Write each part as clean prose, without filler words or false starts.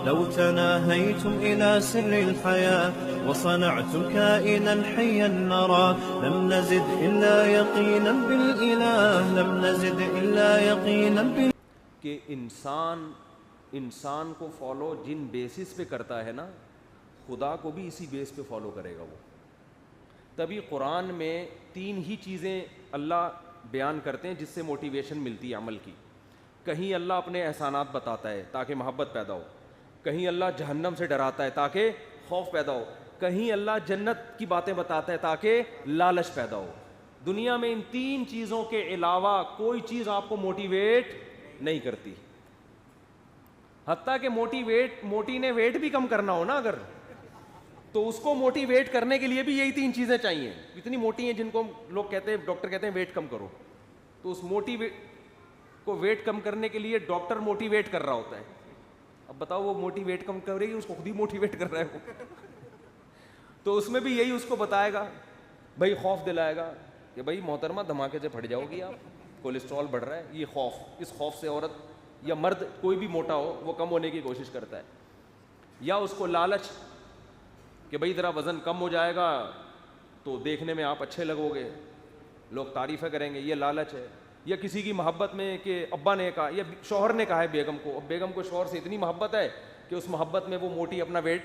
لو تناهيتم إلى سر الحياة وصنعتم كائنا حيا نرى لم نزد إلا يقينا بالإله لم نزد إلا يقينا کہ انسان کو فالو جن بیسس پہ کرتا ہے نا، خدا کو بھی اسی بیس پہ فالو کرے گا وہ. تبھی قرآن میں 3 ہی چیزیں اللہ بیان کرتے ہیں جس سے موٹیویشن ملتی ہے عمل کی. کہیں اللہ اپنے احسانات بتاتا ہے تاکہ محبت پیدا ہو، کہیں اللہ جہنم سے ڈراتا ہے تاکہ خوف پیدا ہو، کہیں اللہ جنت کی باتیں بتاتا ہے تاکہ لالچ پیدا ہو. دنیا میں ان 3 چیزوں کے علاوہ کوئی چیز آپ کو موٹیویٹ نہیں کرتی. حتیٰ کہ موٹی نے ویٹ بھی کم کرنا ہو نا اگر، تو اس کو موٹیویٹ کرنے کے لیے بھی یہی 3 چیزیں چاہیے. اتنی موٹی ہیں جن کو لوگ کہتے ہیں، ڈاکٹر کہتے ہیں ویٹ کم کرو، تو اس موٹی کو ویٹ کم کرنے کے لیے ڈاکٹر موٹیویٹ کر رہا ہوتا ہے. اب بتاؤ وہ موٹیویٹ کم کرے گی، اس کو خود ہی موٹیویٹ کر رہا ہے وہ. تو اس میں بھی یہی اس کو بتائے گا، بھائی خوف دلائے گا کہ بھائی محترمہ دھماکے سے پھٹ جاؤ گی آپ، کولیسٹرول بڑھ رہا ہے. یہ خوف، اس خوف سے عورت یا مرد کوئی بھی موٹا ہو وہ کم ہونے کی کوشش کرتا ہے. یا اس کو لالچ کہ بھئی ذرا وزن کم ہو جائے گا تو دیکھنے میں آپ اچھے لگو گے، لوگ تعریفیں کریں گے، یہ لالچ ہے. یا کسی کی محبت میں کہ ابا نے کہا یا شوہر نے کہا ہے بیگم کو، اب بیگم کو شوہر سے اتنی محبت ہے کہ اس محبت میں وہ موٹی اپنا ویٹ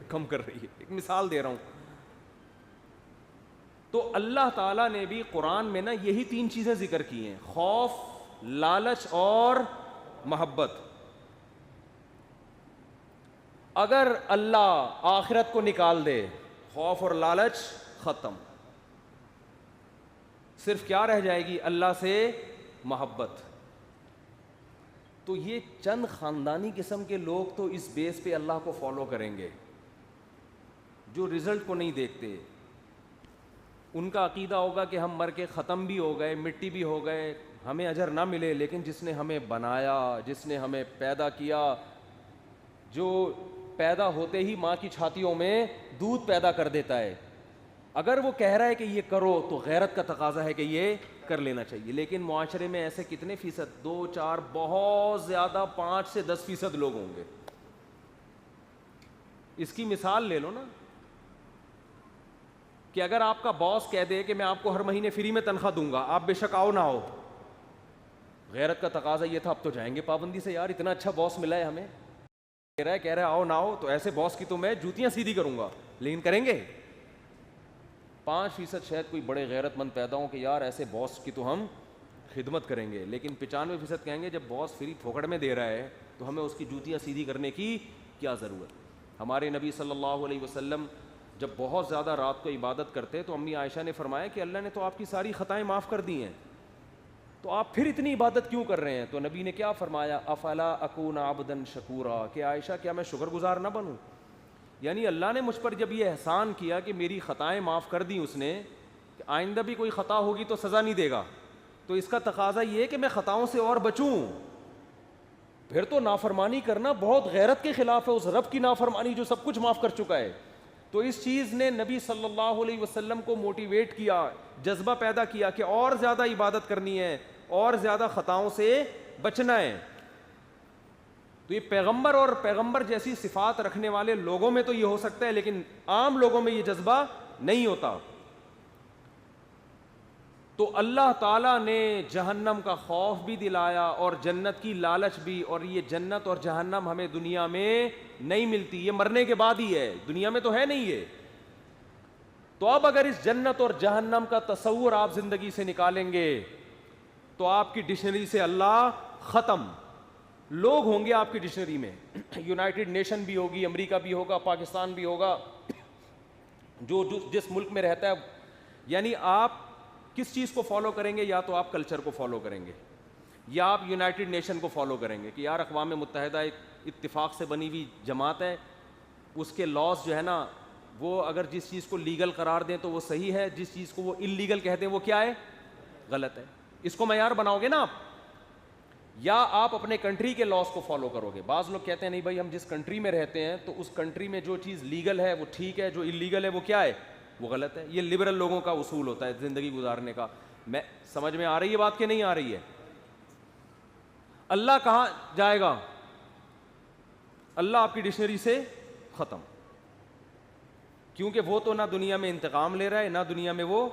کم کر رہی ہے. ایک مثال دے رہا ہوں. تو اللہ تعالیٰ نے بھی قرآن میں نا یہی 3 چیزیں ذکر کی ہیں، خوف، لالچ اور محبت. اگر اللہ آخرت کو نکال دے، خوف اور لالچ ختم، صرف کیا رہ جائے گی؟ اللہ سے محبت. تو یہ چند خاندانی قسم کے لوگ تو اس بیس پہ اللہ کو فالو کریں گے جو رزلٹ کو نہیں دیکھتے. ان کا عقیدہ ہوگا کہ ہم مر کے ختم بھی ہو گئے، مٹی بھی ہو گئے، ہمیں اجر نہ ملے، لیکن جس نے ہمیں بنایا، جس نے ہمیں پیدا کیا، جو پیدا ہوتے ہی ماں کی چھاتیوں میں دودھ پیدا کر دیتا ہے، اگر وہ کہہ رہا ہے کہ یہ کرو تو غیرت کا تقاضا ہے کہ یہ کر لینا چاہیے. لیکن معاشرے میں ایسے کتنے فیصد؟ 2 4 بہت زیادہ 5 سے 10% لوگ ہوں گے. اس کی مثال لے لو نا کہ اگر آپ کا باس کہہ دے کہ میں آپ کو ہر مہینے فری میں تنخواہ دوں گا، آپ بے شک آؤ نہ آؤ. غیرت کا تقاضا یہ تھا اب تو جائیں گے پابندی سے، یار اتنا اچھا باس ملا ہے ہمیں، کہہ رہا ہے آؤ نہ آؤ، تو ایسے باس کی تو میں جوتیاں سیدھی کروں گا. لیکن کریں گے 5% شاید کوئی بڑے غیرت مند پیدا ہوں کہ یار ایسے باس کی تو ہم خدمت کریں گے. لیکن 95% کہیں گے جب باس فری پھوکڑ میں دے رہا ہے تو ہمیں اس کی جوتیاں سیدھی کرنے کی کیا ضرورت. ہمارے نبی صلی اللہ علیہ وسلم جب بہت زیادہ رات کو عبادت کرتے تو امی عائشہ نے فرمایا کہ اللہ نے تو آپ کی ساری خطائیں معاف کر دی ہیں، تو آپ پھر اتنی عبادت کیوں کر رہے ہیں؟ تو نبی نے کیا فرمایا؟ افلا اکون عبدا شکورا، کہ عائشہ کیا میں شکر گزار نہ بنوں؟ یعنی اللہ نے مجھ پر جب یہ احسان کیا کہ میری خطائیں معاف کر دیں اس نے، کہ آئندہ بھی کوئی خطا ہوگی تو سزا نہیں دے گا، تو اس کا تقاضا یہ ہے کہ میں خطاؤں سے اور بچوں. پھر تو نافرمانی کرنا بہت غیرت کے خلاف ہے، اس رب کی نافرمانی جو سب کچھ معاف کر چکا ہے. تو اس چیز نے نبی صلی اللہ علیہ وسلم کو موٹیویٹ کیا، جذبہ پیدا کیا کہ اور زیادہ عبادت کرنی ہے، اور زیادہ خطاؤں سے بچنا ہے. تو یہ پیغمبر اور پیغمبر جیسی صفات رکھنے والے لوگوں میں تو یہ ہو سکتا ہے، لیکن عام لوگوں میں یہ جذبہ نہیں ہوتا. تو اللہ تعالیٰ نے جہنم کا خوف بھی دلایا اور جنت کی لالچ بھی، اور یہ جنت اور جہنم ہمیں دنیا میں نہیں ملتی، یہ مرنے کے بعد ہی ہے، دنیا میں تو ہے نہیں یہ. تو اب اگر اس جنت اور جہنم کا تصور آپ زندگی سے نکالیں گے تو آپ کی ڈکشنری سے اللہ ختم. لوگ ہوں گے آپ کی ڈکشنری میں، یونائٹڈ نیشن بھی ہوگی، امریکہ بھی ہوگا، پاکستان بھی ہوگا، جو جس ملک میں رہتا ہے. یعنی آپ کس چیز کو فالو کریں گے؟ یا تو آپ کلچر کو فالو کریں گے، یا آپ یونائٹڈ نیشن کو فالو کریں گے کہ یار اقوام متحدہ ایک اتفاق سے بنی ہوئی جماعت ہے، اس کے لاز جو ہے نا وہ اگر جس چیز کو لیگل قرار دیں تو وہ صحیح ہے، جس چیز کو وہ انلیگل کہتے ہیں وہ کیا ہے؟ غلط ہے. اس کو معیار بناؤ گے نا آپ، یا آپ اپنے کنٹری کے لاز کو فالو کرو گے. بعض لوگ کہتے ہیں نہیں بھائی ہم جس کنٹری میں رہتے ہیں تو اس کنٹری میں جو چیز لیگل ہے وہ ٹھیک ہے، جو انلیگل ہے وہ کیا ہے؟ وہ غلط ہے. یہ لبرل لوگوں کا اصول ہوتا ہے زندگی گزارنے کا. میں سمجھ میں آ رہی ہے بات کہ نہیں آ رہی ہے؟ اللہ کہاں جائے گا؟ اللہ آپ کی ڈکشنری سے ختم، کیونکہ وہ تو نہ دنیا میں انتقام لے رہا ہے نہ دنیا میں وہ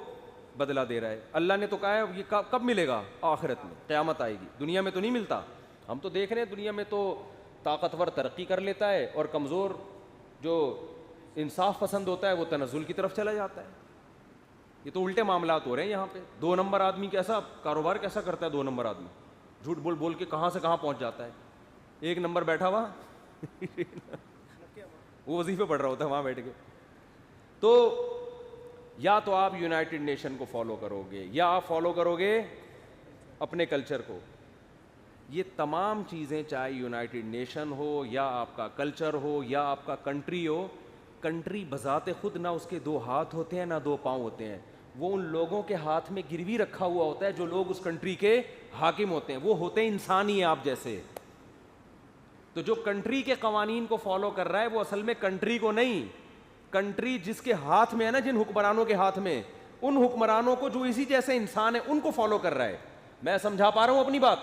بدلہ دے رہا ہے. اللہ نے تو کہا ہے یہ کب ملے گا؟ آخرت میں، قیامت آئے گی. دنیا میں تو نہیں ملتا. ہم تو دیکھ رہے ہیں دنیا میں تو طاقتور ترقی کر لیتا ہے اور کمزور جو انصاف پسند ہوتا ہے وہ تنزل کی طرف چلا جاتا ہے. یہ تو الٹے معاملات ہو رہے ہیں یہاں پہ. 2 نمبر آدمی کیسا کاروبار کیسا کرتا ہے؟ 2 نمبر آدمی جھوٹ بول بول کے کہاں سے کہاں پہنچ جاتا ہے. 1 نمبر بیٹھا ہوا وہ وظیفے پڑھ رہا ہوتا ہے وہاں بیٹھ کے. تو یا تو آپ یونائٹڈ نیشن کو فالو کرو گے یا آپ فالو کرو گے اپنے کلچر کو. یہ تمام چیزیں چاہے یونائٹڈ نیشن ہو یا آپ کا کلچر ہو یا آپ کا کنٹری ہو، کنٹری بذات خود نہ اس کے 2 ہاتھ ہوتے ہیں نہ 2 پاؤں ہوتے ہیں. وہ ان لوگوں کے ہاتھ میں گروی رکھا ہوا ہوتا ہے جو لوگ اس کنٹری کے حاکم ہوتے ہیں. وہ ہوتے ہیں انسان ہی آپ جیسے. تو جو کنٹری کے قوانین کو فالو کر رہا ہے وہ اصل میں کنٹری کو نہیں، کنٹری جس کے ہاتھ میں ہے نا، جن حکمرانوں کے ہاتھ میں، ان حکمرانوں کو جو اسی جیسے انسان ہے ان کو فالو کر رہا ہے. میں سمجھا پا رہا ہوں اپنی بات؟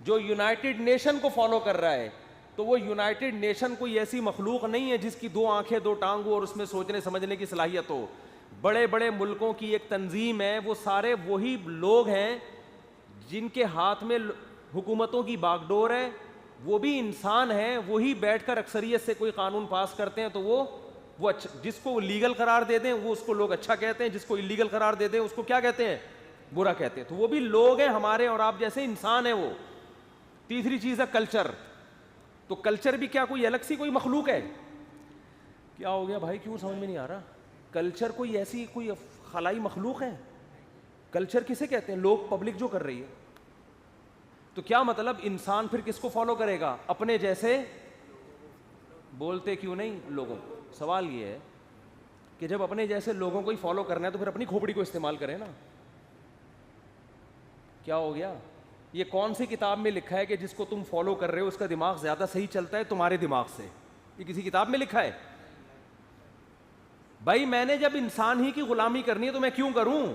جو یونائٹڈ نیشن کو فالو کر رہا ہے تو وہ یونائٹڈ نیشن کوئی ایسی مخلوق نہیں ہے جس کی 2 آنکھیں 2 ٹانگ ہو اور اس میں سوچنے سمجھنے کی صلاحیت ہو. بڑے بڑے ملکوں کی ایک تنظیم ہے، وہ سارے وہی لوگ ہیں جن کے ہاتھ میں حکومتوں کی باغ ڈور ہے. وہ بھی انسان ہیں، وہی بیٹھ کر اکثریت سے کوئی قانون پاس کرتے ہیں تو وہ جس کو وہ لیگل قرار دے دیں وہ اس کو لوگ اچھا کہتے ہیں، جس کو انلیگل قرار دے دیں اس کو کیا کہتے ہیں؟ برا کہتے ہیں. تو وہ بھی لوگ ہیں ہمارے اور آپ جیسے انسان ہیں وہ. تیسری چیز ہے کلچر. تو کلچر بھی کیا کوئی الگ سی کوئی مخلوق ہے؟ کیا ہو گیا بھائی، کیوں سمجھ میں نہیں آ رہا؟ کلچر کوئی ایسی کوئی خلائی مخلوق ہے؟ کلچر کسے کہتے ہیں؟ لوگ، پبلک جو کر رہی ہے. تو کیا مطلب انسان پھر کس کو فالو کرے گا؟ اپنے جیسے. بولتے کیوں نہیں لوگوں؟ سوال یہ ہے کہ جب اپنے جیسے لوگوں کو ہی فالو کرنا ہے تو پھر اپنی کھوپڑی کو استعمال کریں نا. کیا ہو گیا؟ یہ کون سی کتاب میں لکھا ہے کہ جس کو تم فالو کر رہے ہو اس کا دماغ زیادہ صحیح چلتا ہے تمہارے دماغ سے؟ یہ کسی کتاب میں لکھا ہے؟ بھائی میں نے جب انسان ہی کی غلامی کرنی ہے تو میں کیوں کروں؟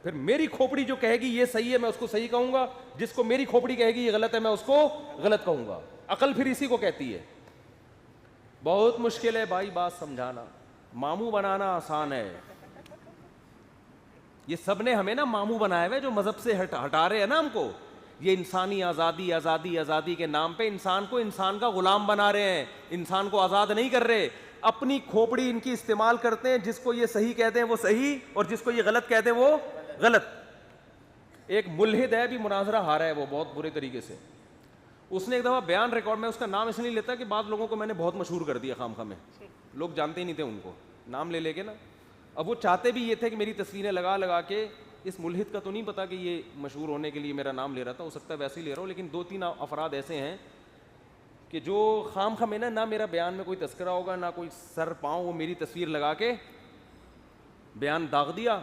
پھر میری کھوپڑی جو کہے گی یہ صحیح ہے میں اس کو صحیح کہوں گا، جس کو میری کھوپڑی کہے گی یہ غلط ہے میں اس کو غلط کہوں گا. عقل پھر اسی کو کہتی ہے. بہت مشکل ہے بھائی بات سمجھانا، ماموں بنانا آسان ہے. یہ سب نے ہمیں نا ماموں بنایا ہوئے جو مذہب سے ہٹا رہے ہیں نا ہم کو. یہ انسانی آزادی آزادی آزادی کے نام پہ انسان کو انسان کا غلام بنا رہے ہیں، انسان کو آزاد نہیں کر رہے. اپنی کھوپڑی ان کی استعمال کرتے ہیں، جس کو یہ صحیح کہتے ہیں وہ صحیح اور جس کو یہ غلط کہتے ہیں وہ غلط. ایک ملحد ہے بھی مناظرہ ہارا ہے وہ بہت برے طریقے سے. اس نے ایک دفعہ بیان ریکارڈ میں، اس کا نام اس لیے لیتا کہ بعض لوگوں کو میں نے بہت مشہور کر دیا خام خواہ میں، لوگ جانتے ہی نہیں تھے ان کو، نام لے کے نا. اب وہ چاہتے بھی یہ تھے کہ میری تصویریں لگا لگا کے، اس ملحد کا تو نہیں پتا کہ یہ مشہور ہونے کے لیے میرا نام لے رہا تھا، ہو سکتا ہے ویسے ہی لے رہا ہوں، لیکن 2-3 افراد ایسے ہیں کہ جو خام خواہ میں نہ میرا بیان میں کوئی تذکرہ ہوگا نہ کوئی سر پاؤں، وہ میری تصویر لگا کے بیان داغ دیا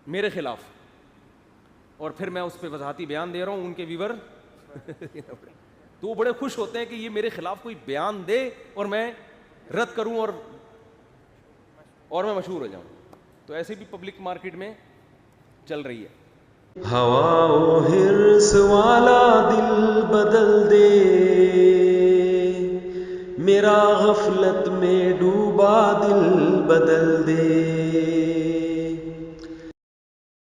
میرے خلاف، اور پھر میں اس پہ وضاحتی بیان دے رہا ہوں ان کے ویور تو وہ بڑے خوش ہوتے ہیں کہ یہ میرے خلاف کوئی بیان دے اور میں رد کروں اور میں مشہور ہو جاؤں. تو ایسے بھی پبلک مارکیٹ میں چل رہی ہے. ہوا و حرص والا دل بدل دے، میرا غفلت میں ڈوبا دل بدل دے.